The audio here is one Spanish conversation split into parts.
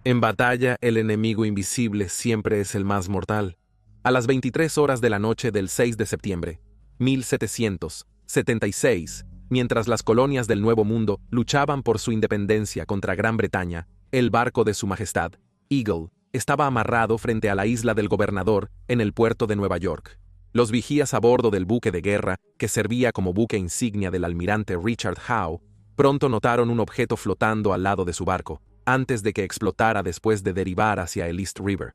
En batalla, el enemigo invisible siempre es el más mortal. A las 23 horas de la noche del 6 de septiembre, 1776, mientras las colonias del Nuevo Mundo luchaban por su independencia contra Gran Bretaña, el barco de Su Majestad, Eagle, estaba amarrado frente a la isla del Gobernador en el puerto de Nueva York. Los vigías a bordo del buque de guerra, que servía como buque insignia del almirante Richard Howe, pronto notaron un objeto flotando al lado de su barco, antes de que explotara después de derivar hacia el East River.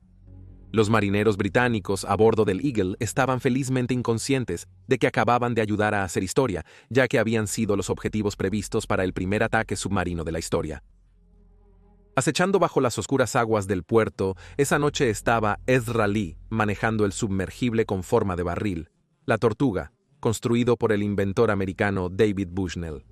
Los marineros británicos a bordo del Eagle estaban felizmente inconscientes de que acababan de ayudar a hacer historia, ya que habían sido los objetivos previstos para el primer ataque submarino de la historia. Acechando bajo las oscuras aguas del puerto, esa noche estaba Ezra Lee manejando el sumergible con forma de barril, la Tortuga, construido por el inventor americano David Bushnell.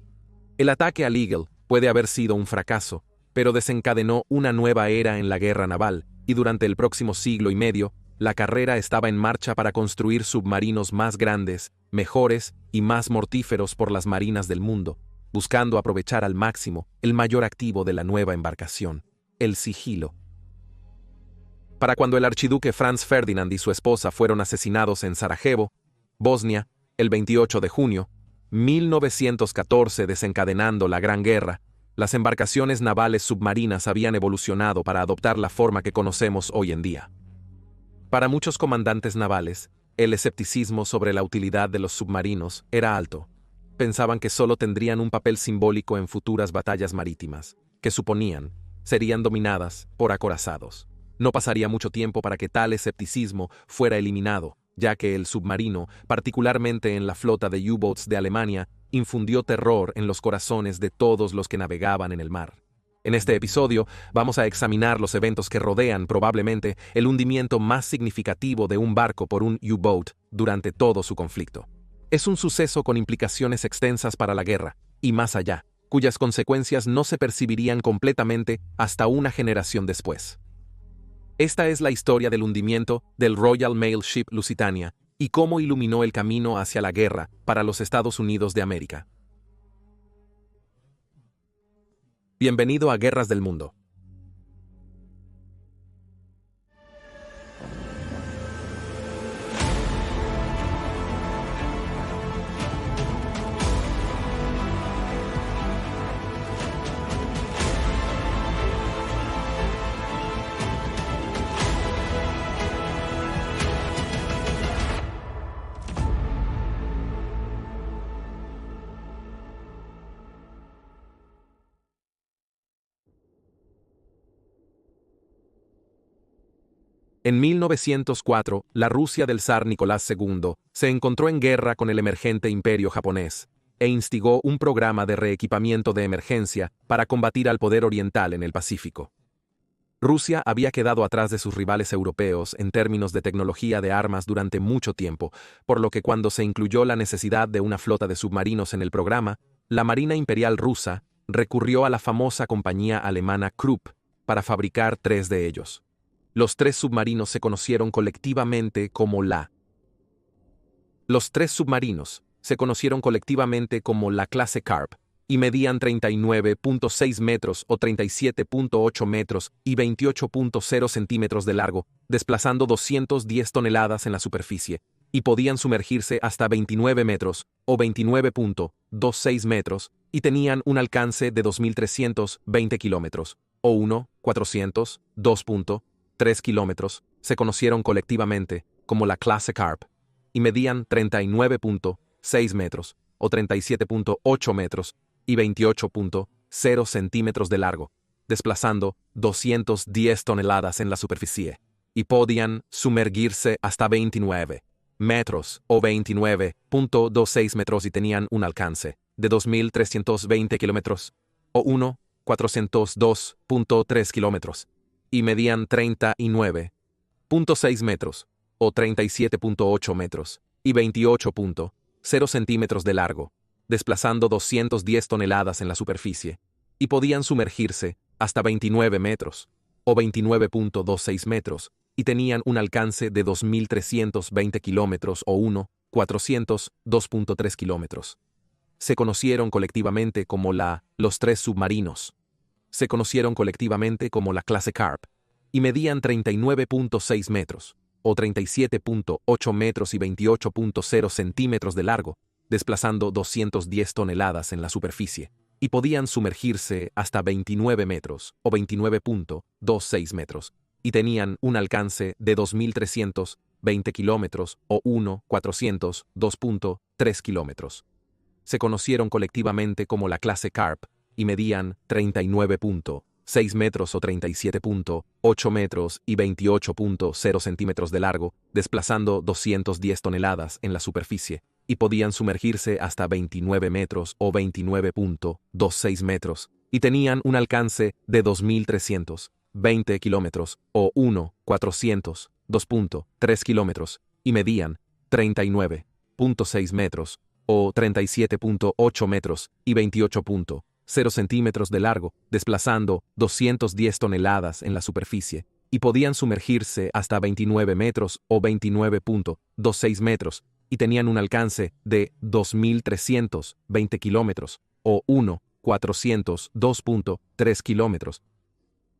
El ataque al Eagle puede haber sido un fracaso, pero desencadenó una nueva era en la guerra naval, y durante el próximo siglo y medio, la carrera estaba en marcha para construir submarinos más grandes, mejores y más mortíferos por las marinas del mundo, buscando aprovechar al máximo el mayor activo de la nueva embarcación, el sigilo. Para cuando el archiduque Franz Ferdinand y su esposa fueron asesinados en Sarajevo, Bosnia, el 28 de junio, 1914, desencadenando la Gran Guerra, las embarcaciones navales submarinas habían evolucionado para adoptar la forma que conocemos hoy en día. Para muchos comandantes navales, el escepticismo sobre la utilidad de los submarinos era alto. Pensaban que solo tendrían un papel simbólico en futuras batallas marítimas, que suponían serían dominadas por acorazados. No pasaría mucho tiempo para que tal escepticismo fuera eliminado, ya que el submarino, particularmente en la flota de U-boats de Alemania, infundió terror en los corazones de todos los que navegaban en el mar. En este episodio vamos a examinar los eventos que rodean probablemente el hundimiento más significativo de un barco por un U-boat durante todo su conflicto. Es un suceso con implicaciones extensas para la guerra, y más allá, cuyas consecuencias no se percibirían completamente hasta una generación después. Esta es la historia del hundimiento del Royal Mail Ship Lusitania y cómo iluminó el camino hacia la guerra para los Estados Unidos de América. Bienvenido a Guerras del Mundo. En 1904, la Rusia del zar Nicolás II se encontró en guerra con el emergente imperio japonés e instigó un programa de reequipamiento de emergencia para combatir al poder oriental en el Pacífico. Rusia había quedado atrás de sus rivales europeos en términos de tecnología de armas durante mucho tiempo, por lo que cuando se incluyó la necesidad de una flota de submarinos en el programa, la Marina Imperial rusa recurrió a la famosa compañía alemana Krupp para fabricar 3 de ellos. Los 3 submarinos se conocieron colectivamente como Los 3 submarinos se conocieron colectivamente como la clase Carp y medían 39.6 metros o 37.8 metros y 28.0 centímetros de largo, desplazando 210 toneladas en la superficie, y podían sumergirse hasta 29 metros o 29.26 metros y tenían un alcance de 2.320 kilómetros o 2.3 kilómetros, se conocieron colectivamente como la clase Carp y medían 39.6 metros o 37.8 metros y 28.0 centímetros de largo, desplazando 210 toneladas en la superficie, y podían sumergirse hasta 29 metros o 29.26 metros y tenían un alcance de 2.320 kilómetros o 402.3 kilómetros. Y medían 39.6 metros, o 37.8 metros, y 28.0 centímetros de largo, desplazando 210 toneladas en la superficie, y podían sumergirse hasta 29 metros, o 29.26 metros, y tenían un alcance de 2.320 kilómetros o 402.3 kilómetros. Se conocieron colectivamente como los 3 submarinos. se conocieron colectivamente como la clase Carp, y medían 39.6 metros, o 37.8 metros y 28.0 centímetros de largo, desplazando 210 toneladas en la superficie, y podían sumergirse hasta 29 metros, o 29.26 metros, y tenían un alcance de 2.320 kilómetros, o 1.402.3 kilómetros. Se conocieron colectivamente como la clase Carp, y medían 39.6 metros o 37.8 metros y 28.0 centímetros de largo, desplazando 210 toneladas en la superficie, y podían sumergirse hasta 29 metros o 29.26 metros, y tenían un alcance de 2.320 kilómetros o 1.402.3 kilómetros, y medían 39.6 metros o 37.8 metros y 28.0 centímetros de largo, desplazando 210 toneladas en la superficie, y podían sumergirse hasta 29 metros o 29.26 metros, y tenían un alcance de 2.320 kilómetros o 1.402.3 kilómetros.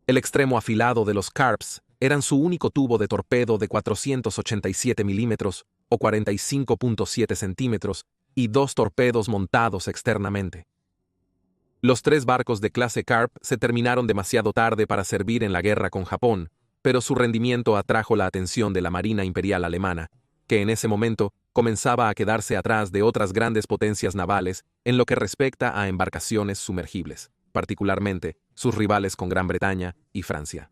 El extremo afilado de los Carps eran su único tubo de torpedo de 487 milímetros o 45.7 centímetros y dos torpedos montados externamente. Los tres barcos de clase Carp se terminaron demasiado tarde para servir en la guerra con Japón, pero su rendimiento atrajo la atención de la Marina Imperial Alemana, que en ese momento comenzaba a quedarse atrás de otras grandes potencias navales en lo que respecta a embarcaciones sumergibles, particularmente sus rivales con Gran Bretaña y Francia.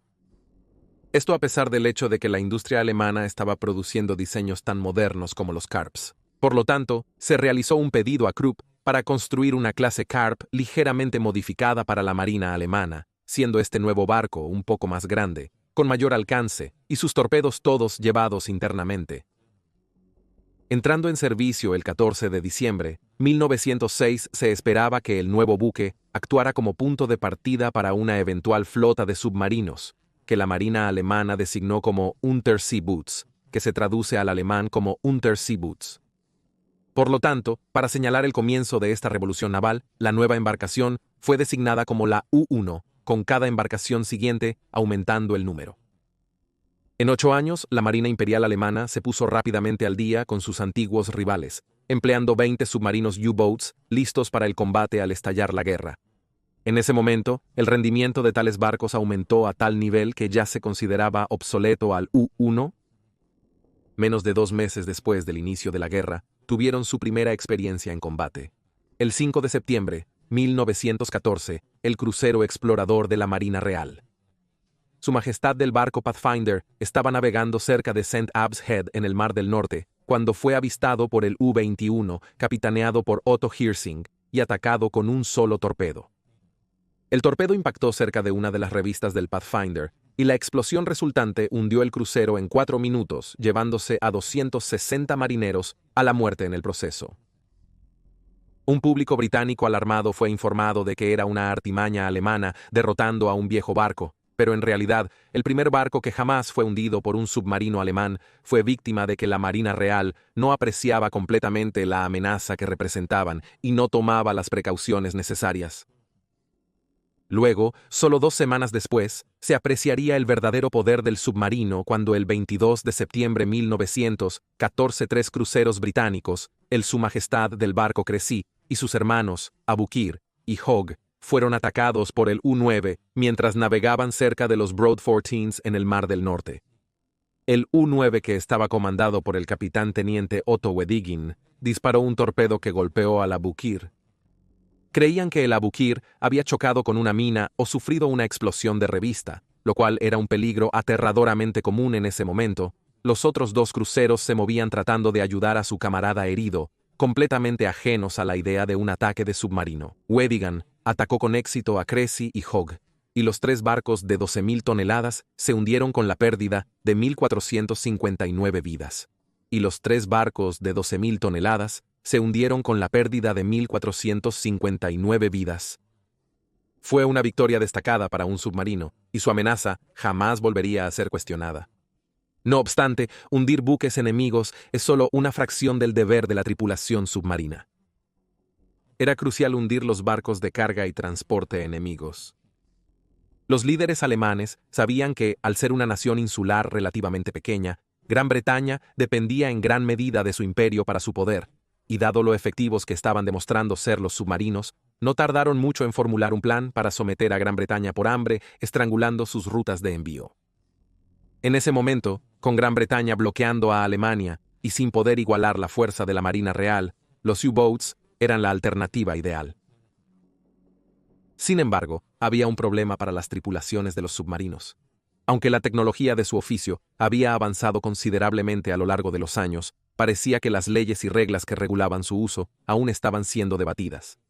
Esto a pesar del hecho de que la industria alemana estaba produciendo diseños tan modernos como los Carps. Por lo tanto, se realizó un pedido a Krupp para construir una clase Carp ligeramente modificada para la Marina alemana, siendo este nuevo barco un poco más grande, con mayor alcance, y sus torpedos todos llevados internamente. Entrando en servicio el 14 de diciembre, 1906 se esperaba que el nuevo buque actuara como punto de partida para una eventual flota de submarinos, que la Marina alemana designó como Unterseeboots, que se traduce al alemán como Unterseeboots. Por lo tanto, para señalar el comienzo de esta revolución naval, la nueva embarcación fue designada como la U-1, con cada embarcación siguiente aumentando el número. En 8 años, la Marina Imperial Alemana se puso rápidamente al día con sus antiguos rivales, empleando 20 submarinos U-boats listos para el combate al estallar la guerra. En ese momento, el rendimiento de tales barcos aumentó a tal nivel que ya se consideraba obsoleto al U-1. Menos de 2 meses después del inicio de la guerra, tuvieron su primera experiencia en combate. El 5 de septiembre, 1914, el crucero explorador de la Marina Real. Su Majestad del barco Pathfinder estaba navegando cerca de St. Abbs Head en el Mar del Norte, cuando fue avistado por el U-21, capitaneado por Otto Hirsing, y atacado con un solo torpedo. El torpedo impactó cerca de una de las revistas del Pathfinder, y la explosión resultante hundió el crucero en 4 minutos, llevándose a 260 marineros a la muerte en el proceso. Un público británico alarmado fue informado de que era una artimaña alemana derrotando a un viejo barco, pero en realidad, el primer barco que jamás fue hundido por un submarino alemán fue víctima de que la Marina Real no apreciaba completamente la amenaza que representaban y no tomaba las precauciones necesarias. Luego, solo 2 semanas después, se apreciaría el verdadero poder del submarino cuando el 22 de septiembre de 1914 3 cruceros británicos, el Su Majestad del barco Crecy y sus hermanos, Aboukir y Hogg, fueron atacados por el U-9 mientras navegaban cerca de los Broad Fortines en el Mar del Norte. El U-9, que estaba comandado por el capitán teniente Otto Weddigen, disparó un torpedo que golpeó al Aboukir. Creían que el Aboukir había chocado con una mina o sufrido una explosión de revista, lo cual era un peligro aterradoramente común en ese momento. Los otros 2 cruceros se movían tratando de ayudar a su camarada herido, completamente ajenos a la idea de un ataque de submarino. Weddigen atacó con éxito a Crecy y Hogg, y los 3 barcos de 12.000 toneladas se hundieron con la pérdida de 1.459 vidas. Y los 3 barcos de 12.000 toneladas se hundieron con la pérdida de 1.459 vidas. Fue una victoria destacada para un submarino, y su amenaza jamás volvería a ser cuestionada. No obstante, hundir buques enemigos es solo una fracción del deber de la tripulación submarina. Era crucial hundir los barcos de carga y transporte enemigos. Los líderes alemanes sabían que, al ser una nación insular relativamente pequeña, Gran Bretaña dependía en gran medida de su imperio para su poder, y dado lo efectivos que estaban demostrando ser los submarinos, no tardaron mucho en formular un plan para someter a Gran Bretaña por hambre, estrangulando sus rutas de envío. En ese momento, con Gran Bretaña bloqueando a Alemania y sin poder igualar la fuerza de la Marina Real, los U-Boats eran la alternativa ideal. Sin embargo, había un problema para las tripulaciones de los submarinos. Aunque la tecnología de su oficio había avanzado considerablemente a lo largo de los años, parecía que las leyes y reglas que regulaban su uso aún estaban siendo debatidas.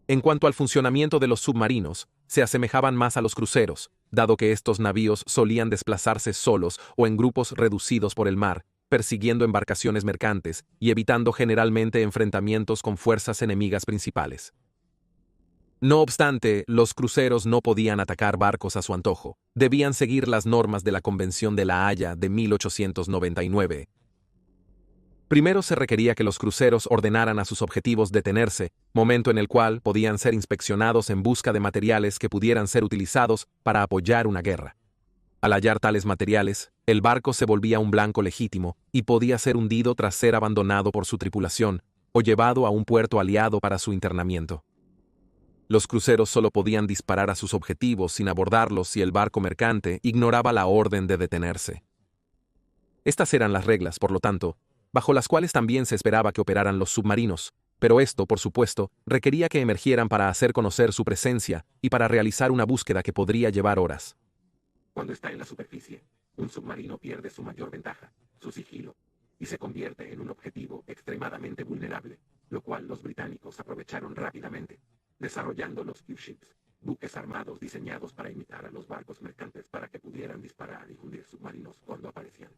En cuanto al funcionamiento de los submarinos, se asemejaban más a los cruceros, dado que estos navíos solían desplazarse solos o en grupos reducidos por el mar, persiguiendo embarcaciones mercantes y evitando generalmente enfrentamientos con fuerzas enemigas principales. No obstante, los cruceros no podían atacar barcos a su antojo, debían seguir las normas de la Convención de La Haya de 1899. Primero se requería que los cruceros ordenaran a sus objetivos detenerse, momento en el cual podían ser inspeccionados en busca de materiales que pudieran ser utilizados para apoyar una guerra. Al hallar tales materiales, el barco se volvía un blanco legítimo y podía ser hundido tras ser abandonado por su tripulación o llevado a un puerto aliado para su internamiento. Los cruceros solo podían disparar a sus objetivos sin abordarlos si el barco mercante ignoraba la orden de detenerse. Estas eran las reglas, por lo tanto, bajo las cuales también se esperaba que operaran los submarinos, pero esto, por supuesto, requería que emergieran para hacer conocer su presencia y para realizar una búsqueda que podría llevar horas. Cuando está en la superficie, un submarino pierde su mayor ventaja, su sigilo, y se convierte en un objetivo extremadamente vulnerable, lo cual los británicos aprovecharon rápidamente, desarrollando los Q-ships, buques armados diseñados para imitar a los barcos mercantes para que pudieran disparar y hundir submarinos cuando aparecían.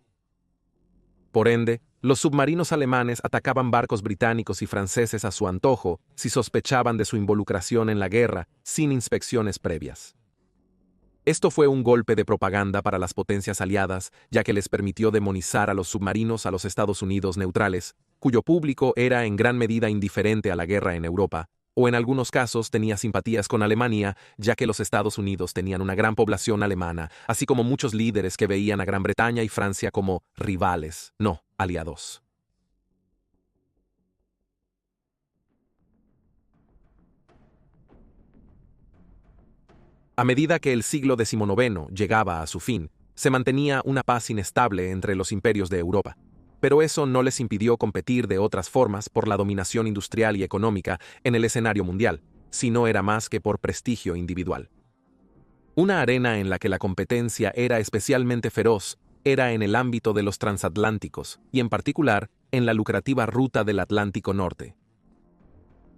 Por ende, los submarinos alemanes atacaban barcos británicos y franceses a su antojo si sospechaban de su involucración en la guerra, sin inspecciones previas. Esto fue un golpe de propaganda para las potencias aliadas, ya que les permitió demonizar a los submarinos a los Estados Unidos neutrales, cuyo público era en gran medida indiferente a la guerra en Europa, o en algunos casos tenía simpatías con Alemania, ya que los Estados Unidos tenían una gran población alemana, así como muchos líderes que veían a Gran Bretaña y Francia como rivales, no aliados. A medida que el siglo XIX llegaba a su fin, se mantenía una paz inestable entre los imperios de Europa. Pero eso no les impidió competir de otras formas por la dominación industrial y económica en el escenario mundial, si no era más que por prestigio individual. Una arena en la que la competencia era especialmente feroz era en el ámbito de los transatlánticos, y en particular en la lucrativa ruta del Atlántico Norte.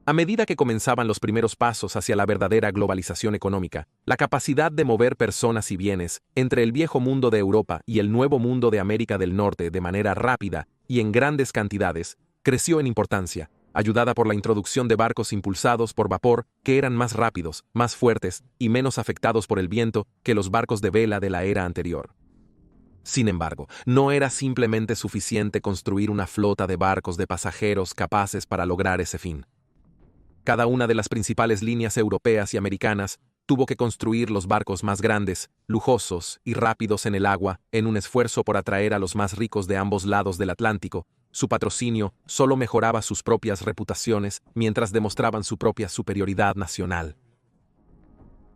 A medida que comenzaban los primeros pasos hacia la verdadera globalización económica, la capacidad de mover personas y bienes entre el viejo mundo de Europa y el nuevo mundo de América del Norte de manera rápida y en grandes cantidades creció en importancia, ayudada por la introducción de barcos impulsados por vapor que eran más rápidos, más fuertes y menos afectados por el viento que los barcos de vela de la era anterior. Sin embargo, no era simplemente suficiente construir una flota de barcos de pasajeros capaces para lograr ese fin. Cada una de las principales líneas europeas y americanas tuvo que construir los barcos más grandes, lujosos y rápidos en el agua en un esfuerzo por atraer a los más ricos de ambos lados del Atlántico. Su patrocinio solo mejoraba sus propias reputaciones mientras demostraban su propia superioridad nacional.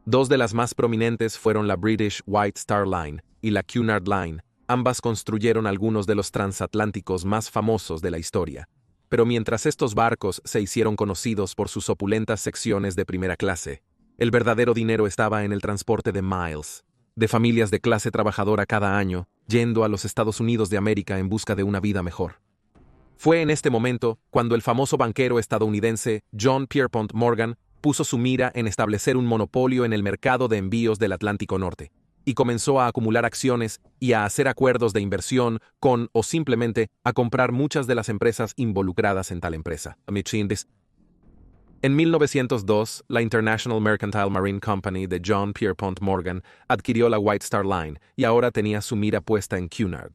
Dos de las más prominentes fueron la British White Star Line y la Cunard Line. Ambas construyeron algunos de los transatlánticos más famosos de la historia. Pero mientras estos barcos se hicieron conocidos por sus opulentas secciones de primera clase, el verdadero dinero estaba en el transporte de miles, de familias de clase trabajadora cada año, yendo a los Estados Unidos de América en busca de una vida mejor. Fue en este momento cuando el famoso banquero estadounidense John Pierpont Morgan puso su mira en establecer un monopolio en el mercado de envíos del Atlántico Norte, y comenzó a acumular acciones y a hacer acuerdos de inversión con o simplemente a comprar muchas de las empresas involucradas en tal empresa. En 1902, la International Mercantile Marine Company de John Pierpont Morgan adquirió la White Star Line y ahora tenía su mira puesta en Cunard.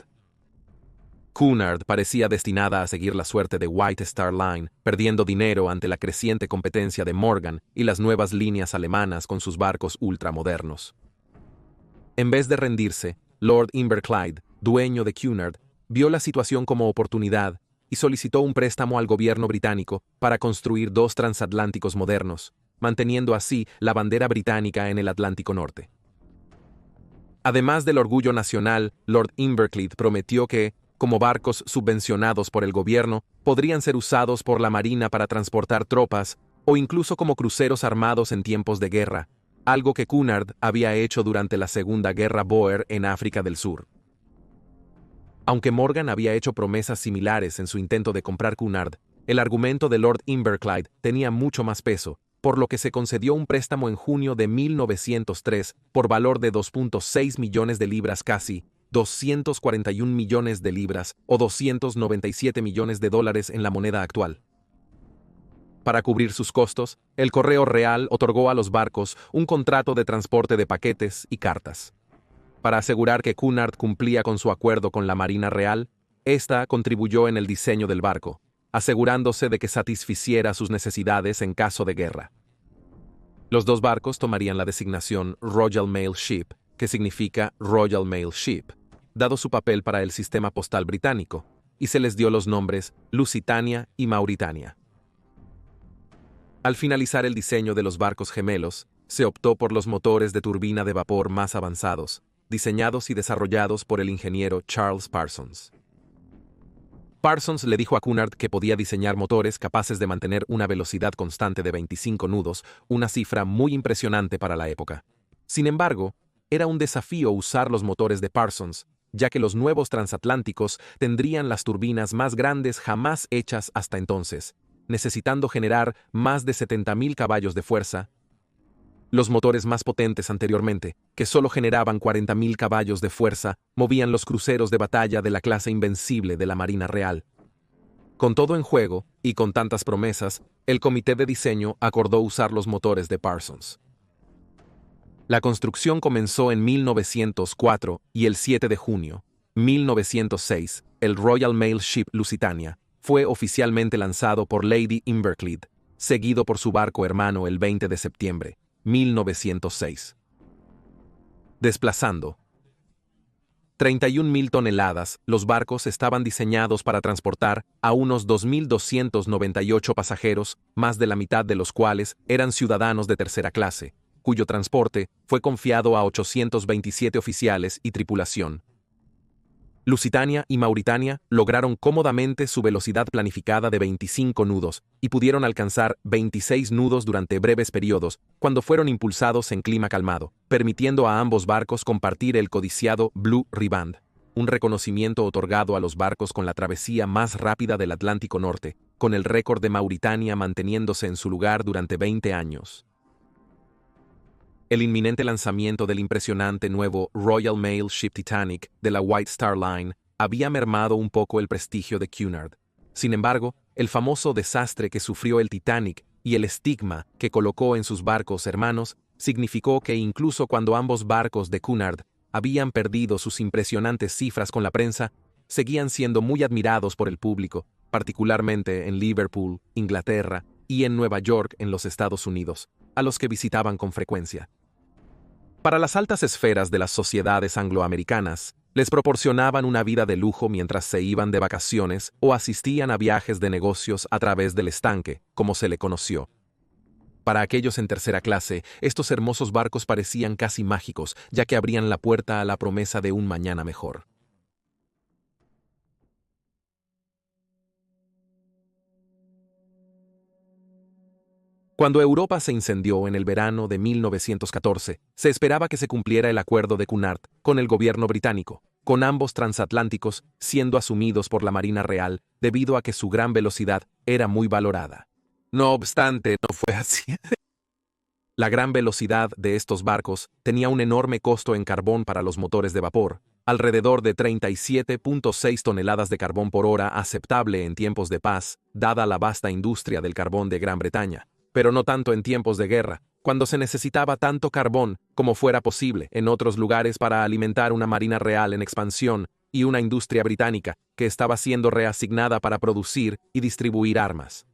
Cunard parecía destinada a seguir la suerte de White Star Line, perdiendo dinero ante la creciente competencia de Morgan y las nuevas líneas alemanas con sus barcos ultramodernos. En vez de rendirse, Lord Inverclyde, dueño de Cunard, vio la situación como oportunidad y solicitó un préstamo al gobierno británico para construir 2 transatlánticos modernos, manteniendo así la bandera británica en el Atlántico Norte. Además del orgullo nacional, Lord Inverclyde prometió que, como barcos subvencionados por el gobierno, podrían ser usados por la Marina para transportar tropas o incluso como cruceros armados en tiempos de guerra, algo que Cunard había hecho durante la Segunda Guerra Boer en África del Sur. Aunque Morgan había hecho promesas similares en su intento de comprar Cunard, el argumento de Lord Inverclyde tenía mucho más peso, por lo que se concedió un préstamo en junio de 1903 por valor de 2.6 millones de libras, casi 241 millones de libras o 297 millones de dólares en la moneda actual. Para cubrir sus costos, el Correo Real otorgó a los barcos un contrato de transporte de paquetes y cartas. Para asegurar que Cunard cumplía con su acuerdo con la Marina Real, ésta contribuyó en el diseño del barco, asegurándose de que satisficiera sus necesidades en caso de guerra. Los 2 barcos tomarían la designación Royal Mail Ship, que significa Royal Mail Ship, dado su papel para el sistema postal británico, y se les dio los nombres Lusitania y Mauritania. Al finalizar el diseño de los barcos gemelos, se optó por los motores de turbina de vapor más avanzados, diseñados y desarrollados por el ingeniero Charles Parsons. Parsons le dijo a Cunard que podía diseñar motores capaces de mantener una velocidad constante de 25 nudos, una cifra muy impresionante para la época. Sin embargo, era un desafío usar los motores de Parsons, ya que los nuevos transatlánticos tendrían las turbinas más grandes jamás hechas hasta entonces, necesitando generar más de 70.000 caballos de fuerza. Los motores más potentes anteriormente, que solo generaban 40.000 caballos de fuerza, movían los cruceros de batalla de la clase Invencible de la Marina Real. Con todo en juego, y con tantas promesas, el comité de diseño acordó usar los motores de Parsons. La construcción comenzó en 1904 y el 7 de junio, 1906, el Royal Mail Ship Lusitania fue oficialmente lanzado por Lady Inverclyde, seguido por su barco hermano el 20 de septiembre, 1906. Desplazando 31.000 toneladas, los barcos estaban diseñados para transportar a unos 2.298 pasajeros, más de la mitad de los cuales eran ciudadanos de tercera clase, cuyo transporte fue confiado a 827 oficiales y tripulación. Lusitania y Mauritania lograron cómodamente su velocidad planificada de 25 nudos y pudieron alcanzar 26 nudos durante breves periodos cuando fueron impulsados en clima calmado, permitiendo a ambos barcos compartir el codiciado Blue Riband, un reconocimiento otorgado a los barcos con la travesía más rápida del Atlántico Norte, con el récord de Mauritania manteniéndose en su lugar durante 20 años. El inminente lanzamiento del impresionante nuevo Royal Mail Ship Titanic de la White Star Line había mermado un poco el prestigio de Cunard. Sin embargo, el famoso desastre que sufrió el Titanic y el estigma que colocó en sus barcos hermanos significó que incluso cuando ambos barcos de Cunard habían perdido sus impresionantes cifras con la prensa, seguían siendo muy admirados por el público, particularmente en Liverpool, Inglaterra, y en Nueva York, en los Estados Unidos, a los que visitaban con frecuencia. Para las altas esferas de las sociedades angloamericanas, les proporcionaban una vida de lujo mientras se iban de vacaciones o asistían a viajes de negocios a través del estanque, como se le conoció. Para aquellos en tercera clase, estos hermosos barcos parecían casi mágicos, ya que abrían la puerta a la promesa de un mañana mejor. Cuando Europa se incendió en el verano de 1914, se esperaba que se cumpliera el acuerdo de Cunard con el gobierno británico, con ambos transatlánticos siendo asumidos por la Marina Real debido a que su gran velocidad era muy valorada. No obstante, no fue así. La gran velocidad de estos barcos tenía un enorme costo en carbón para los motores de vapor, alrededor de 37.6 toneladas de carbón por hora aceptable en tiempos de paz, dada la vasta industria del carbón de Gran Bretaña, pero no tanto en tiempos de guerra, cuando se necesitaba tanto carbón como fuera posible en otros lugares para alimentar una Marina Real en expansión y una industria británica que estaba siendo reasignada para producir y distribuir armas.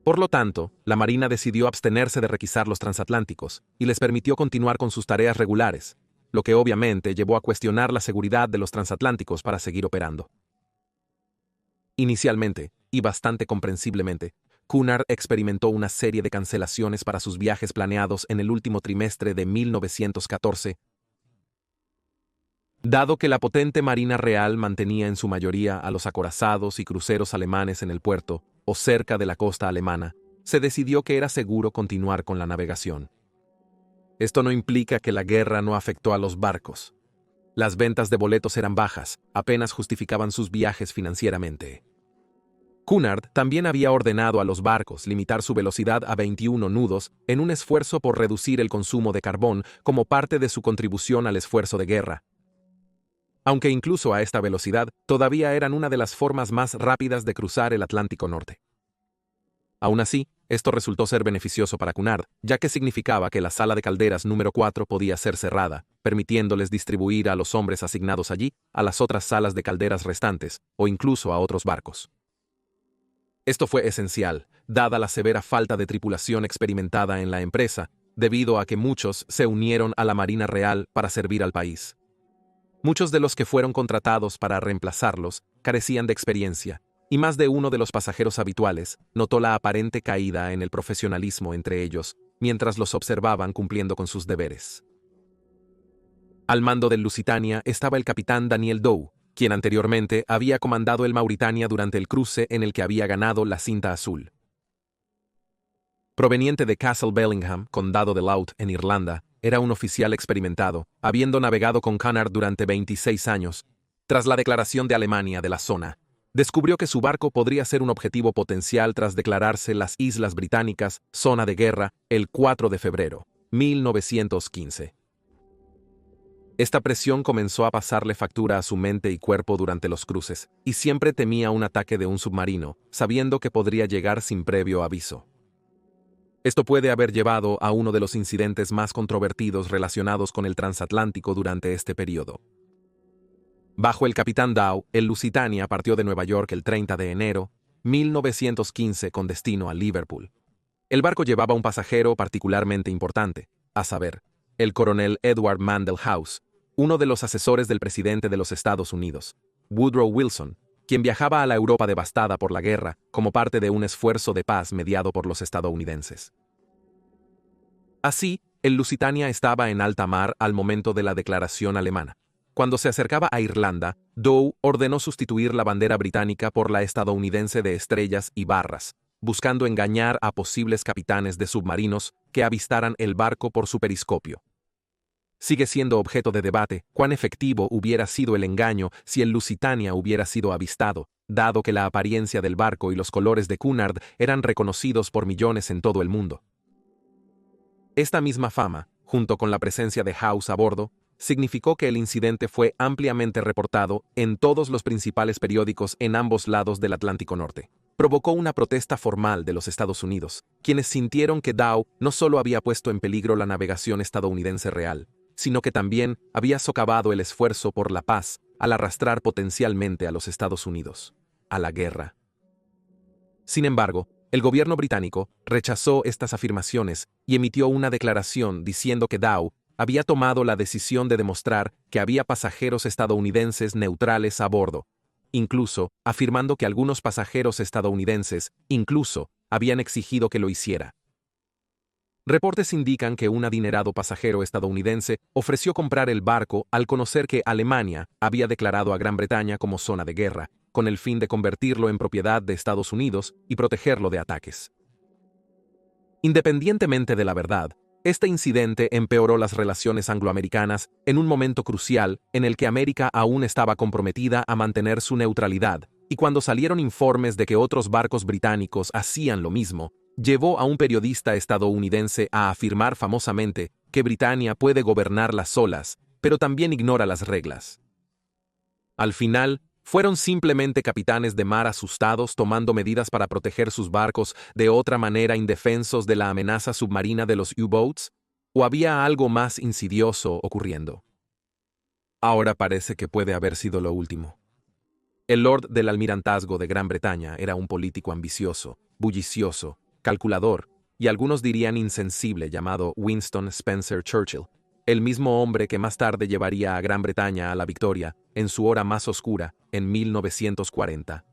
Por lo tanto, la Marina decidió abstenerse de requisar los transatlánticos y les permitió continuar con sus tareas regulares, lo que obviamente llevó a cuestionar la seguridad de los transatlánticos para seguir operando. Inicialmente, y bastante comprensiblemente, Cunard experimentó una serie de cancelaciones para sus viajes planeados en el último trimestre de 1914, dado que la potente Marina Real mantenía en su mayoría a los acorazados y cruceros alemanes en el puerto o cerca de la costa alemana. Se decidió que era seguro continuar con la navegación. Esto no implica que la guerra no afectó a los barcos. Las ventas de boletos eran bajas, apenas justificaban sus viajes financieramente. Cunard también había ordenado a los barcos limitar su velocidad a 21 nudos en un esfuerzo por reducir el consumo de carbón como parte de su contribución al esfuerzo de guerra. Aunque incluso a esta velocidad, todavía eran una de las formas más rápidas de cruzar el Atlántico Norte. Aún así, esto resultó ser beneficioso para Cunard, ya que significaba que la sala de calderas número 4 podía ser cerrada, permitiéndoles distribuir a los hombres asignados allí a las otras salas de calderas restantes, o incluso a otros barcos. Esto fue esencial, dada la severa falta de tripulación experimentada en la empresa, debido a que muchos se unieron a la Marina Real para servir al país. Muchos de los que fueron contratados para reemplazarlos carecían de experiencia, y más de uno de los pasajeros habituales notó la aparente caída en el profesionalismo entre ellos, mientras los observaban cumpliendo con sus deberes. Al mando del Lusitania estaba el capitán Daniel Dow, quien anteriormente había comandado el Mauritania durante el cruce en el que había ganado la cinta azul. Proveniente de Castle Bellingham, condado de Louth, en Irlanda, era un oficial experimentado, habiendo navegado con Cunard durante 26 años. Tras la declaración de Alemania de la zona, descubrió que su barco podría ser un objetivo potencial tras declararse las Islas Británicas zona de guerra el 4 de febrero, 1915. Esta presión comenzó a pasarle factura a su mente y cuerpo durante los cruces, y siempre temía un ataque de un submarino, sabiendo que podría llegar sin previo aviso. Esto puede haber llevado a uno de los incidentes más controvertidos relacionados con el transatlántico durante este periodo. Bajo el capitán Dow, el Lusitania partió de Nueva York el 30 de enero, 1915 con destino a Liverpool. El barco llevaba un pasajero particularmente importante, a saber, el coronel Edward Mandell House, uno de los asesores del presidente de los Estados Unidos, Woodrow Wilson, quien viajaba a la Europa devastada por la guerra como parte de un esfuerzo de paz mediado por los estadounidenses. Así, el Lusitania estaba en alta mar al momento de la declaración alemana. Cuando se acercaba a Irlanda, Dow ordenó sustituir la bandera británica por la estadounidense de estrellas y barras, buscando engañar a posibles capitanes de submarinos que avistaran el barco por su periscopio. Sigue siendo objeto de debate cuán efectivo hubiera sido el engaño si el Lusitania hubiera sido avistado, dado que la apariencia del barco y los colores de Cunard eran reconocidos por millones en todo el mundo. Esta misma fama, junto con la presencia de House a bordo, significó que el incidente fue ampliamente reportado en todos los principales periódicos en ambos lados del Atlántico Norte. Provocó una protesta formal de los Estados Unidos, quienes sintieron que Dow no solo había puesto en peligro la navegación estadounidense real, sino que también había socavado el esfuerzo por la paz al arrastrar potencialmente a los Estados Unidos a la guerra. Sin embargo, el gobierno británico rechazó estas afirmaciones y emitió una declaración diciendo que Dow había tomado la decisión de demostrar que había pasajeros estadounidenses neutrales a bordo, incluso afirmando que algunos pasajeros estadounidenses incluso habían exigido que lo hiciera. Reportes indican que un adinerado pasajero estadounidense ofreció comprar el barco al conocer que Alemania había declarado a Gran Bretaña como zona de guerra, con el fin de convertirlo en propiedad de Estados Unidos y protegerlo de ataques. Independientemente de la verdad, este incidente empeoró las relaciones angloamericanas en un momento crucial en el que América aún estaba comprometida a mantener su neutralidad, y cuando salieron informes de que otros barcos británicos hacían lo mismo, llevó a un periodista estadounidense a afirmar famosamente que Britania puede gobernar las olas, pero también ignora las reglas. Al final, ¿fueron simplemente capitanes de mar asustados tomando medidas para proteger sus barcos de otra manera indefensos de la amenaza submarina de los U-boats? ¿O había algo más insidioso ocurriendo? Ahora parece que puede haber sido lo último. El Lord del Almirantazgo de Gran Bretaña era un político ambicioso, bullicioso, calculador, y algunos dirían insensible llamado Winston Spencer Churchill. el mismo hombre que más tarde llevaría a Gran Bretaña a la victoria, en su hora más oscura, en 1940.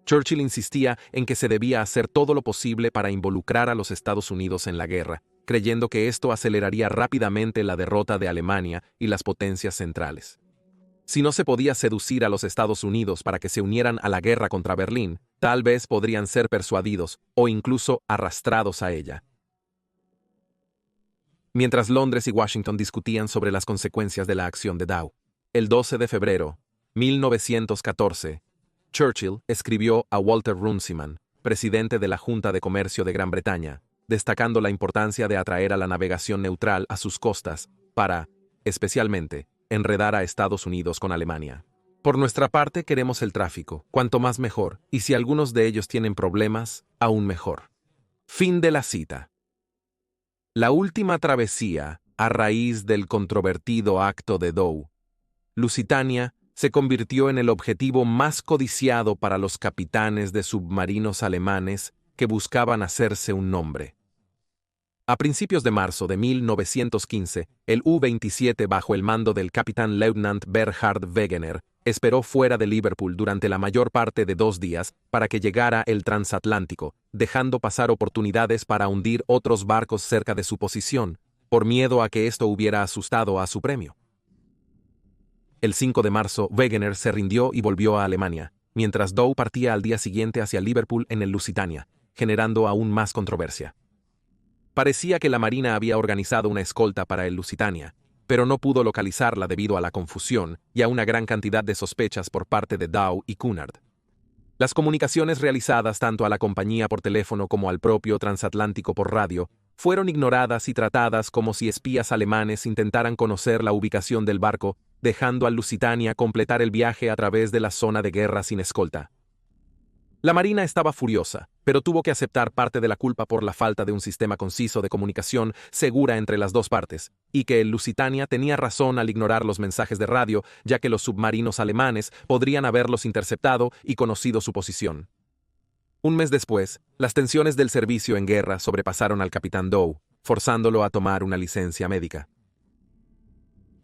Churchill insistía en que se debía hacer todo lo posible para involucrar a los Estados Unidos en la guerra, creyendo que esto aceleraría rápidamente la derrota de Alemania y las potencias centrales. Si no se podía seducir a los Estados Unidos para que se unieran a la guerra contra Berlín, tal vez podrían ser persuadidos o incluso arrastrados a ella. Mientras Londres y Washington discutían sobre las consecuencias de la acción de Dow, el 12 de febrero, 1914, Churchill escribió a Walter Runciman, presidente de la Junta de Comercio de Gran Bretaña, destacando la importancia de atraer a la navegación neutral a sus costas para, especialmente, enredar a Estados Unidos con Alemania. Por nuestra parte queremos el tráfico, cuanto más mejor, y si algunos de ellos tienen problemas, aún mejor. Fin de la cita. La última travesía, a raíz del controvertido acto de Dow, Lusitania se convirtió en el objetivo más codiciado para los capitanes de submarinos alemanes que buscaban hacerse un nombre. A principios de marzo de 1915, el U-27 bajo el mando del capitán Leutnant Bernhard Wegener esperó fuera de Liverpool durante la mayor parte de 2 días para que llegara el transatlántico, dejando pasar oportunidades para hundir otros barcos cerca de su posición, por miedo a que esto hubiera asustado a su premio. El 5 de marzo, Wegener se rindió y volvió a Alemania, mientras Dow partía al día siguiente hacia Liverpool en el Lusitania, generando aún más controversia. Parecía que la Marina había organizado una escolta para el Lusitania, pero no pudo localizarla debido a la confusión y a una gran cantidad de sospechas por parte de Dow y Cunard. Las comunicaciones realizadas tanto a la compañía por teléfono como al propio transatlántico por radio fueron ignoradas y tratadas como si espías alemanes intentaran conocer la ubicación del barco, dejando al Lusitania completar el viaje a través de la zona de guerra sin escolta. La Marina estaba furiosa, pero tuvo que aceptar parte de la culpa por la falta de un sistema conciso de comunicación segura entre las dos partes, y que el Lusitania tenía razón al ignorar los mensajes de radio, ya que los submarinos alemanes podrían haberlos interceptado y conocido su posición. Un mes después, las tensiones del servicio en guerra sobrepasaron al capitán Dow, forzándolo a tomar una licencia médica.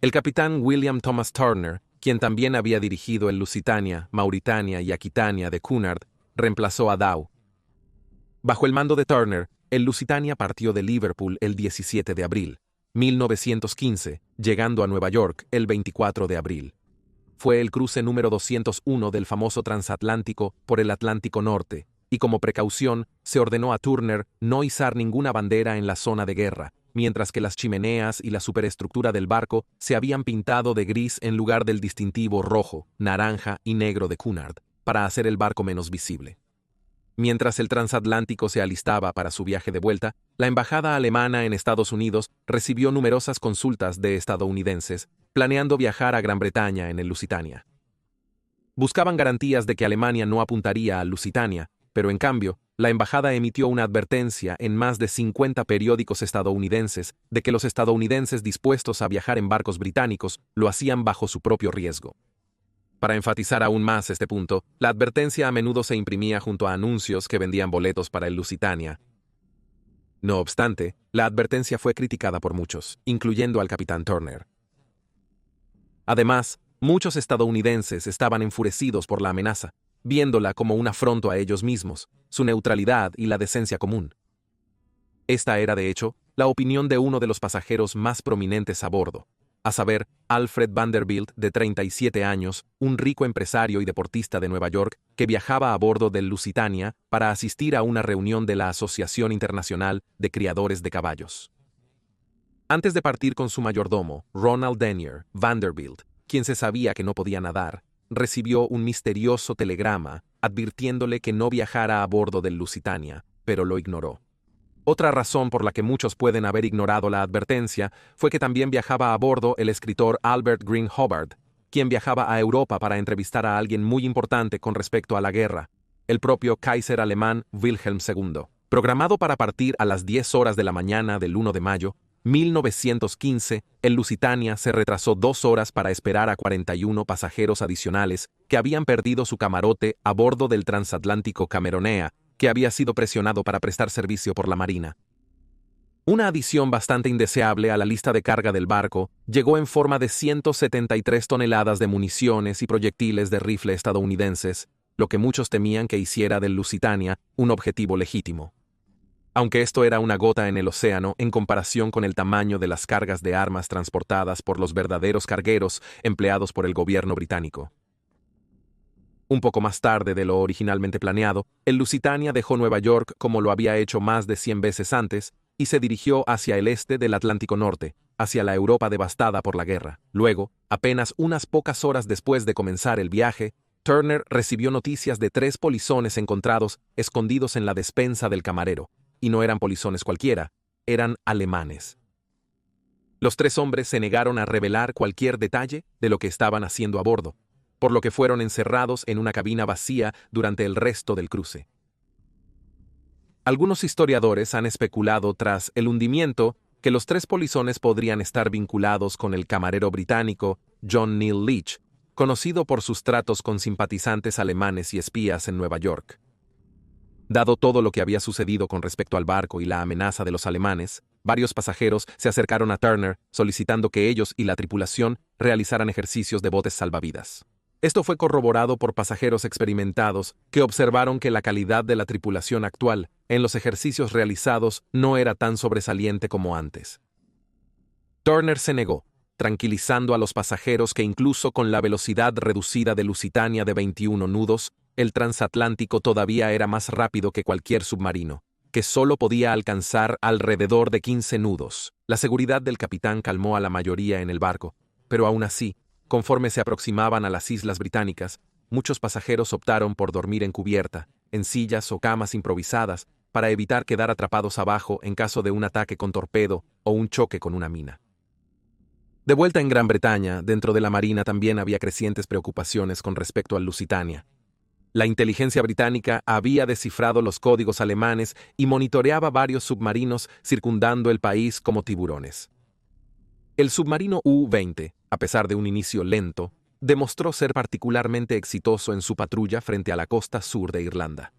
El capitán William Thomas Turner, quien también había dirigido el Lusitania, Mauritania y Aquitania de Cunard, reemplazó a Dow. Bajo el mando de Turner, el Lusitania partió de Liverpool el 17 de abril, 1915, llegando a Nueva York el 24 de abril. Fue el cruce número 201 del famoso transatlántico por el Atlántico Norte, y como precaución, se ordenó a Turner no izar ninguna bandera en la zona de guerra, mientras que las chimeneas y la superestructura del barco se habían pintado de gris en lugar del distintivo rojo, naranja y negro de Cunard, para hacer el barco menos visible. Mientras el transatlántico se alistaba para su viaje de vuelta, la embajada alemana en Estados Unidos recibió numerosas consultas de estadounidenses, planeando viajar a Gran Bretaña en el Lusitania. Buscaban garantías de que Alemania no apuntaría al Lusitania, pero en cambio, la embajada emitió una advertencia en más de 50 periódicos estadounidenses de que los estadounidenses dispuestos a viajar en barcos británicos lo hacían bajo su propio riesgo. Para enfatizar aún más este punto, la advertencia a menudo se imprimía junto a anuncios que vendían boletos para el Lusitania. No obstante, la advertencia fue criticada por muchos, incluyendo al capitán Turner. Además, muchos estadounidenses estaban enfurecidos por la amenaza, viéndola como un afronto a ellos mismos, su neutralidad y la decencia común. Esta era, de hecho, la opinión de uno de los pasajeros más prominentes a bordo, a saber, Alfred Vanderbilt, de 37 años, un rico empresario y deportista de Nueva York, que viajaba a bordo del Lusitania para asistir a una reunión de la Asociación Internacional de Criadores de Caballos. Antes de partir con su mayordomo, Ronald Denier, Vanderbilt, quien se sabía que no podía nadar, recibió un misterioso telegrama advirtiéndole que no viajara a bordo del Lusitania, pero lo ignoró. Otra razón por la que muchos pueden haber ignorado la advertencia fue que también viajaba a bordo el escritor Albert Green Hubbard, quien viajaba a Europa para entrevistar a alguien muy importante con respecto a la guerra, el propio Kaiser alemán Wilhelm II. Programado para partir a las 10 horas de la mañana del 1 de mayo, 1915, el Lusitania se retrasó 2 horas para esperar a 41 pasajeros adicionales que habían perdido su camarote a bordo del transatlántico Cameronea, que había sido presionado para prestar servicio por la Marina. Una adición bastante indeseable a la lista de carga del barco llegó en forma de 173 toneladas de municiones y proyectiles de rifle estadounidenses, lo que muchos temían que hiciera del Lusitania un objetivo legítimo. Aunque esto era una gota en el océano en comparación con el tamaño de las cargas de armas transportadas por los verdaderos cargueros empleados por el gobierno británico. Un poco más tarde de lo originalmente planeado, el Lusitania dejó Nueva York como lo había hecho más de 100 veces antes y se dirigió hacia el este del Atlántico Norte, hacia la Europa devastada por la guerra. Luego, apenas unas pocas horas después de comenzar el viaje, Turner recibió noticias de 3 polizones encontrados escondidos en la despensa del camarero, y no eran polizones cualquiera, eran alemanes. Los 3 hombres se negaron a revelar cualquier detalle de lo que estaban haciendo a bordo, por lo que fueron encerrados en una cabina vacía durante el resto del cruce. Algunos historiadores han especulado tras el hundimiento que los 3 polizones podrían estar vinculados con el camarero británico John Neil Leach, conocido por sus tratos con simpatizantes alemanes y espías en Nueva York. Dado todo lo que había sucedido con respecto al barco y la amenaza de los alemanes, varios pasajeros se acercaron a Turner solicitando que ellos y la tripulación realizaran ejercicios de botes salvavidas. Esto fue corroborado por pasajeros experimentados que observaron que la calidad de la tripulación actual en los ejercicios realizados no era tan sobresaliente como antes. Turner se negó, tranquilizando a los pasajeros que incluso con la velocidad reducida de Lusitania de 21 nudos, el transatlántico todavía era más rápido que cualquier submarino, que solo podía alcanzar alrededor de 15 nudos. La seguridad del capitán calmó a la mayoría en el barco, pero aún así, conforme se aproximaban a las islas británicas, muchos pasajeros optaron por dormir en cubierta, en sillas o camas improvisadas, para evitar quedar atrapados abajo en caso de un ataque con torpedo o un choque con una mina. De vuelta en Gran Bretaña, dentro de la Marina también había crecientes preocupaciones con respecto al Lusitania. La inteligencia británica había descifrado los códigos alemanes y monitoreaba varios submarinos circundando el país como tiburones. El submarino U-20, a pesar de un inicio lento, demostró ser particularmente exitoso en su patrulla frente a la costa sur de Irlanda.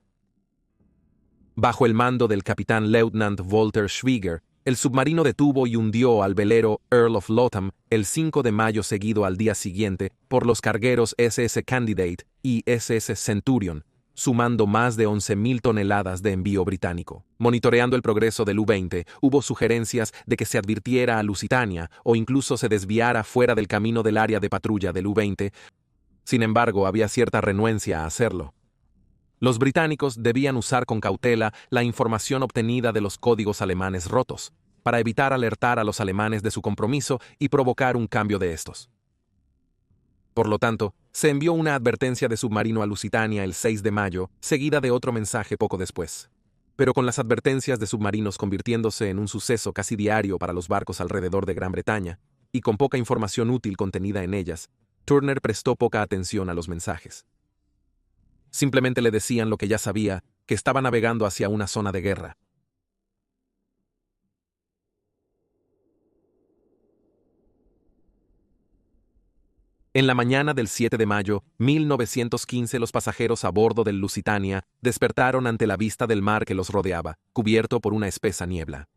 Bajo el mando del capitán Lieutenant Walter Schwieger, el submarino detuvo y hundió al velero Earl of Lotham el 5 de mayo seguido al día siguiente por los cargueros SS Candidate y SS Centurion, sumando más de 11.000 toneladas de envío británico. Monitoreando el progreso del U-20, hubo sugerencias de que se advirtiera a Lusitania o incluso se desviara fuera del camino del área de patrulla del U-20. Sin embargo, había cierta renuencia a hacerlo. Los británicos debían usar con cautela la información obtenida de los códigos alemanes rotos, para evitar alertar a los alemanes de su compromiso y provocar un cambio de estos. Por lo tanto, se envió una advertencia de submarino a Lusitania el 6 de mayo, seguida de otro mensaje poco después. Pero con las advertencias de submarinos convirtiéndose en un suceso casi diario para los barcos alrededor de Gran Bretaña, y con poca información útil contenida en ellas, Turner prestó poca atención a los mensajes. Simplemente le decían lo que ya sabía, que estaba navegando hacia una zona de guerra. En la mañana del 7 de mayo, 1915, los pasajeros a bordo del Lusitania despertaron ante la vista del mar que los rodeaba, cubierto por una espesa niebla.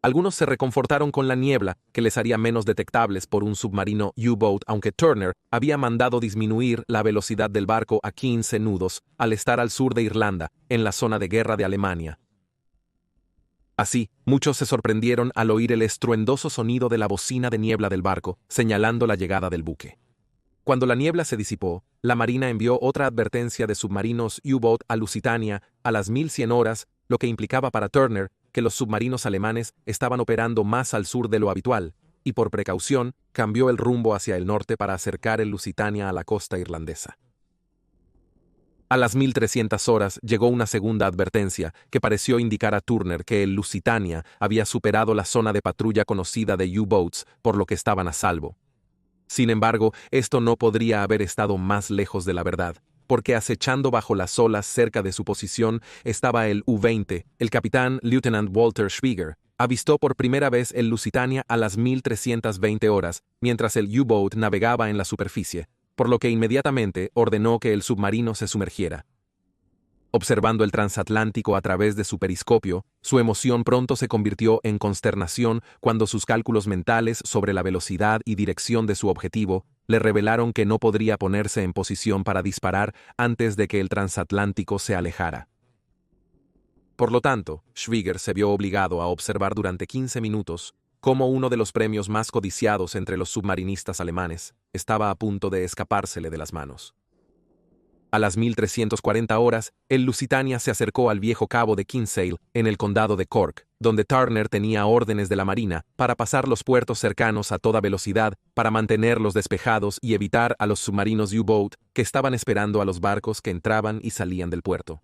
Algunos se reconfortaron con la niebla, que les haría menos detectables por un submarino U-boat, aunque Turner había mandado disminuir la velocidad del barco a 15 nudos al estar al sur de Irlanda, en la zona de guerra de Alemania. Así, muchos se sorprendieron al oír el estruendoso sonido de la bocina de niebla del barco, señalando la llegada del buque. Cuando la niebla se disipó, la Marina envió otra advertencia de submarinos U-boat a Lusitania a las 1100 horas, lo que implicaba para Turner que los submarinos alemanes estaban operando más al sur de lo habitual, y por precaución cambió el rumbo hacia el norte para acercar el Lusitania a la costa irlandesa. A las 1300 horas llegó una segunda advertencia que pareció indicar a Turner que el Lusitania había superado la zona de patrulla conocida de U-boats, por lo que estaban a salvo. Sin embargo, esto no podría haber estado más lejos de la verdad, porque acechando bajo las olas cerca de su posición estaba el U-20. El capitán Lieutenant Walter Schwieger avistó por primera vez el Lusitania a las 1320 horas, mientras el U-boat navegaba en la superficie, por lo que inmediatamente ordenó que el submarino se sumergiera. Observando el transatlántico a través de su periscopio, su emoción pronto se convirtió en consternación cuando sus cálculos mentales sobre la velocidad y dirección de su objetivo le revelaron que no podría ponerse en posición para disparar antes de que el transatlántico se alejara. Por lo tanto, Schwieger se vio obligado a observar durante 15 minutos cómo uno de los premios más codiciados entre los submarinistas alemanes estaba a punto de escapársele de las manos. A las 1340 horas, el Lusitania se acercó al viejo cabo de Kinsale, en el condado de Cork, donde Turner tenía órdenes de la Marina para pasar los puertos cercanos a toda velocidad para mantenerlos despejados y evitar a los submarinos U-Boat que estaban esperando a los barcos que entraban y salían del puerto.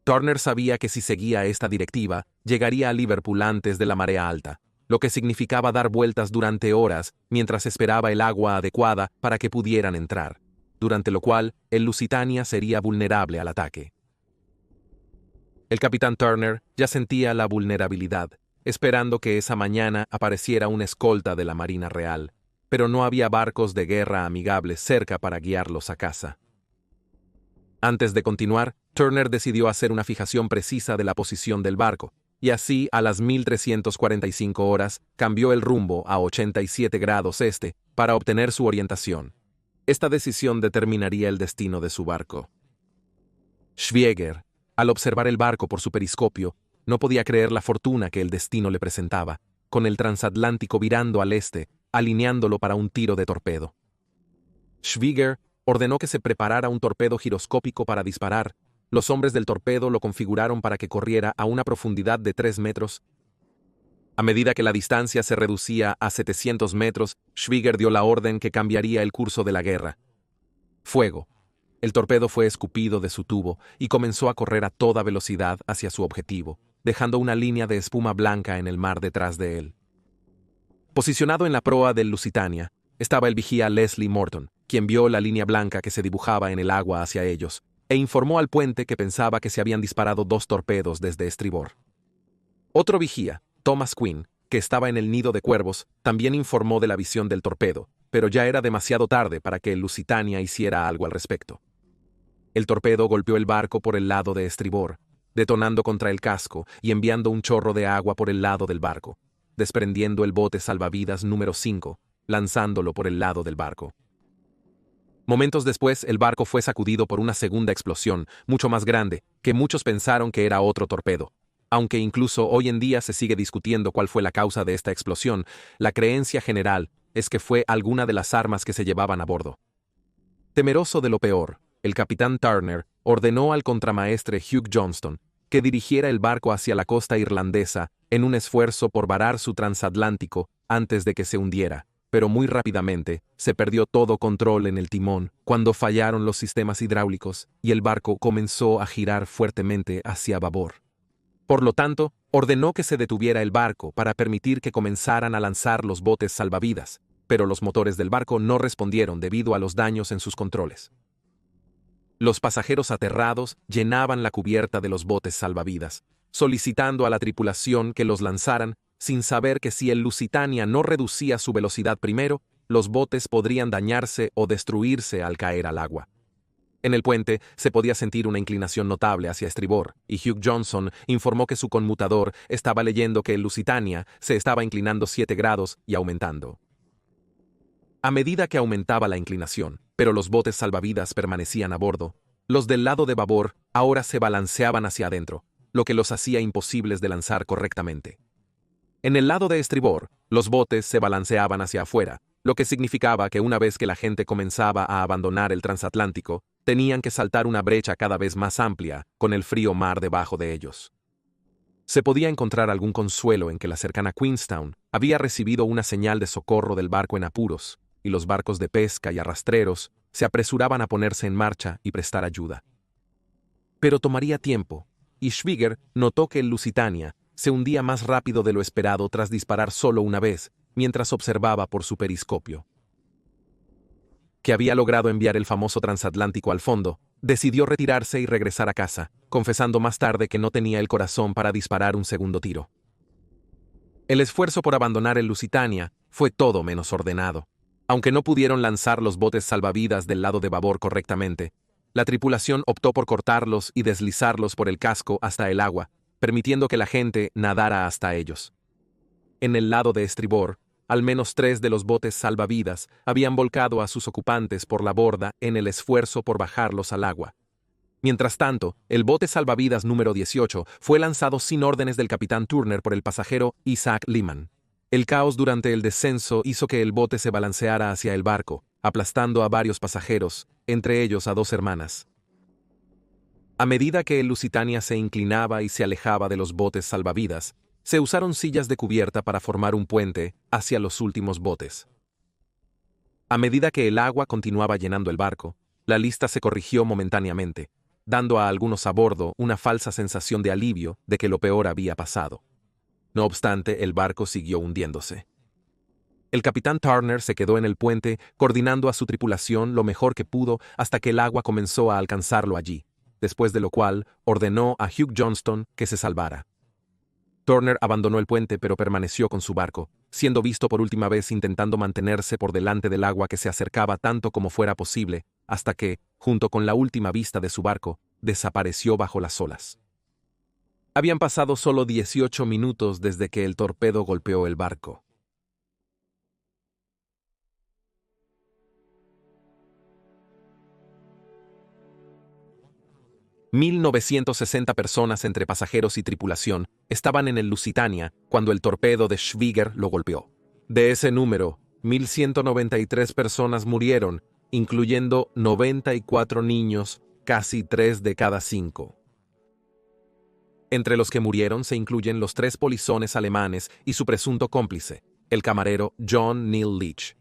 Turner sabía que si seguía esta directiva, llegaría a Liverpool antes de la marea alta, lo que significaba dar vueltas durante horas mientras esperaba el agua adecuada para que pudieran entrar, durante lo cual el Lusitania sería vulnerable al ataque. El capitán Turner ya sentía la vulnerabilidad, esperando que esa mañana apareciera una escolta de la Marina Real, pero no había barcos de guerra amigables cerca para guiarlos a casa. Antes de continuar, Turner decidió hacer una fijación precisa de la posición del barco, y así a las 1345 horas cambió el rumbo a 87 grados este para obtener su orientación. Esta decisión determinaría el destino de su barco. Schwieger, al observar el barco por su periscopio, no podía creer la fortuna que el destino le presentaba, con el transatlántico virando al este, alineándolo para un tiro de torpedo. Schwieger ordenó que se preparara un torpedo giroscópico para disparar. Los hombres del torpedo lo configuraron para que corriera a una profundidad de 3 metros. A medida que la distancia se reducía a 700 metros, Schwieger dio la orden que cambiaría el curso de la guerra. Fuego. El torpedo fue escupido de su tubo y comenzó a correr a toda velocidad hacia su objetivo, dejando una línea de espuma blanca en el mar detrás de él. Posicionado en la proa del Lusitania, estaba el vigía Leslie Morton, quien vio la línea blanca que se dibujaba en el agua hacia ellos, e informó al puente que pensaba que se habían disparado 2 torpedos desde estribor. Otro vigía, Thomas Quinn, que estaba en el nido de cuervos, también informó de la visión del torpedo, pero ya era demasiado tarde para que el Lusitania hiciera algo al respecto. El torpedo golpeó el barco por el lado de estribor, detonando contra el casco y enviando un chorro de agua por el lado del barco, desprendiendo el bote salvavidas número 5, lanzándolo por el lado del barco. Momentos después, el barco fue sacudido por una segunda explosión, mucho más grande, que muchos pensaron que era otro torpedo. Aunque incluso hoy en día se sigue discutiendo cuál fue la causa de esta explosión, la creencia general es que fue alguna de las armas que se llevaban a bordo. Temeroso de lo peor, el capitán Turner ordenó al contramaestre Hugh Johnston que dirigiera el barco hacia la costa irlandesa en un esfuerzo por varar su transatlántico antes de que se hundiera, pero muy rápidamente se perdió todo control en el timón cuando fallaron los sistemas hidráulicos y el barco comenzó a girar fuertemente hacia babor. Por lo tanto, ordenó que se detuviera el barco para permitir que comenzaran a lanzar los botes salvavidas, pero los motores del barco no respondieron debido a los daños en sus controles. Los pasajeros aterrados llenaban la cubierta de los botes salvavidas, solicitando a la tripulación que los lanzaran, sin saber que si el Lusitania no reducía su velocidad primero, los botes podrían dañarse o destruirse al caer al agua. En el puente se podía sentir una inclinación notable hacia estribor, y Hugh Johnson informó que su conmutador estaba leyendo que el Lusitania se estaba inclinando 7 grados y aumentando. A medida que aumentaba la inclinación, pero los botes salvavidas permanecían a bordo, los del lado de babor ahora se balanceaban hacia adentro, lo que los hacía imposibles de lanzar correctamente. En el lado de estribor, los botes se balanceaban hacia afuera, lo que significaba que una vez que la gente comenzaba a abandonar el transatlántico, tenían que saltar una brecha cada vez más amplia, con el frío mar debajo de ellos. Se podía encontrar algún consuelo en que la cercana Queenstown había recibido una señal de socorro del barco en apuros, y los barcos de pesca y arrastreros se apresuraban a ponerse en marcha y prestar ayuda. Pero tomaría tiempo, y Schwieger notó que el Lusitania se hundía más rápido de lo esperado tras disparar solo una vez, mientras observaba por su periscopio. Que había logrado enviar el famoso transatlántico al fondo, decidió retirarse y regresar a casa, confesando más tarde que no tenía el corazón para disparar un segundo tiro. El esfuerzo por abandonar el Lusitania fue todo menos ordenado. Aunque no pudieron lanzar los botes salvavidas del lado de babor correctamente, La tripulación optó por cortarlos y deslizarlos por el casco hasta el agua, permitiendo que la gente nadara hasta ellos. En el lado de estribor, al menos 3 de los botes salvavidas habían volcado a sus ocupantes por la borda en el esfuerzo por bajarlos al agua. Mientras tanto, el bote salvavidas número 18 fue lanzado sin órdenes del capitán Turner por el pasajero Isaac Lehman. El caos durante el descenso hizo que el bote se balanceara hacia el barco, aplastando a varios pasajeros, entre ellos a 2 hermanas. A medida que el Lusitania se inclinaba y se alejaba de los botes salvavidas, se usaron sillas de cubierta para formar un puente hacia los últimos botes. A medida que el agua continuaba llenando el barco, la lista se corrigió momentáneamente, dando a algunos a bordo una falsa sensación de alivio de que lo peor había pasado. No obstante, el barco siguió hundiéndose. El capitán Turner se quedó en el puente, coordinando a su tripulación lo mejor que pudo hasta que el agua comenzó a alcanzarlo allí, después de lo cual ordenó a Hugh Johnston que se salvara. Turner abandonó el puente pero permaneció con su barco, siendo visto por última vez intentando mantenerse por delante del agua que se acercaba tanto como fuera posible, hasta que, junto con la última vista de su barco, desapareció bajo las olas. Habían pasado solo 18 minutos desde que el torpedo golpeó el barco. «1.960 personas entre pasajeros y tripulación estaban en el Lusitania cuando el torpedo de Schwieger lo golpeó. De ese número, 1.193 personas murieron, incluyendo 94 niños, casi 3 de cada 5. Entre los que murieron se incluyen los 3 polizones alemanes y su presunto cómplice, el camarero John Neil Leach.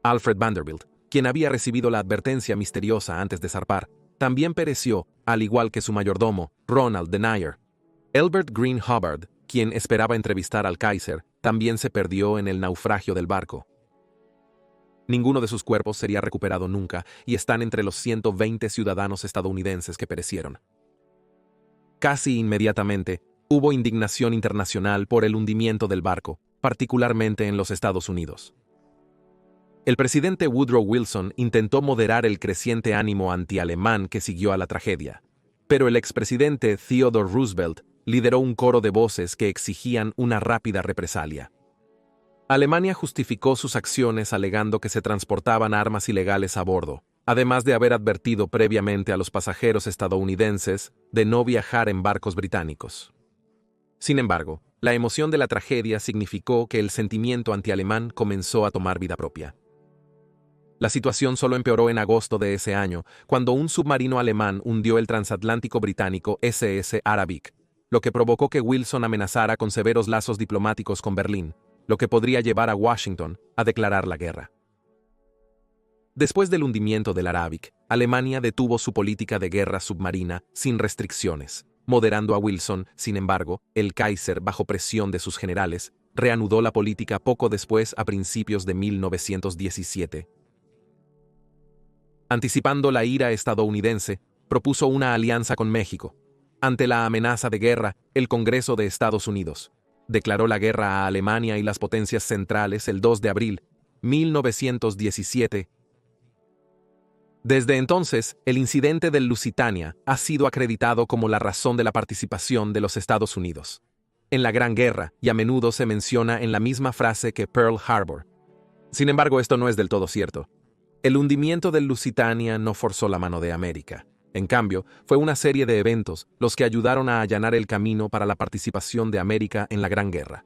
Alfred Vanderbilt, quien había recibido la advertencia misteriosa antes de zarpar, también pereció, al igual que su mayordomo, Ronald Denier. Elbert Green Hubbard, quien esperaba entrevistar al Kaiser, también se perdió en el naufragio del barco. Ninguno de sus cuerpos sería recuperado nunca y están entre los 120 ciudadanos estadounidenses que perecieron. Casi inmediatamente, hubo indignación internacional por el hundimiento del barco, particularmente en los Estados Unidos. El presidente Woodrow Wilson intentó moderar el creciente ánimo antialemán que siguió a la tragedia, pero el expresidente Theodore Roosevelt lideró un coro de voces que exigían una rápida represalia. Alemania justificó sus acciones alegando que se transportaban armas ilegales a bordo, además de haber advertido previamente a los pasajeros estadounidenses de no viajar en barcos británicos. Sin embargo, la emoción de la tragedia significó que el sentimiento antialemán comenzó a tomar vida propia. La situación solo empeoró en agosto de ese año, cuando un submarino alemán hundió el transatlántico británico SS Arabic, lo que provocó que Wilson amenazara con severos lazos diplomáticos con Berlín, lo que podría llevar a Washington a declarar la guerra. Después del hundimiento del Arabic, Alemania detuvo su política de guerra submarina sin restricciones, moderando a Wilson. Sin embargo, el Kaiser, bajo presión de sus generales, reanudó la política poco después a principios de 1917. Anticipando la ira estadounidense, propuso una alianza con México. Ante la amenaza de guerra, el Congreso de Estados Unidos declaró la guerra a Alemania y las potencias centrales el 2 de abril, 1917. Desde entonces, el incidente del Lusitania ha sido acreditado como la razón de la participación de los Estados Unidos en la Gran Guerra y a menudo se menciona en la misma frase que Pearl Harbor. Sin embargo, esto no es del todo cierto. El hundimiento del Lusitania no forzó la mano de América. En cambio, fue una serie de eventos los que ayudaron a allanar el camino para la participación de América en la Gran Guerra.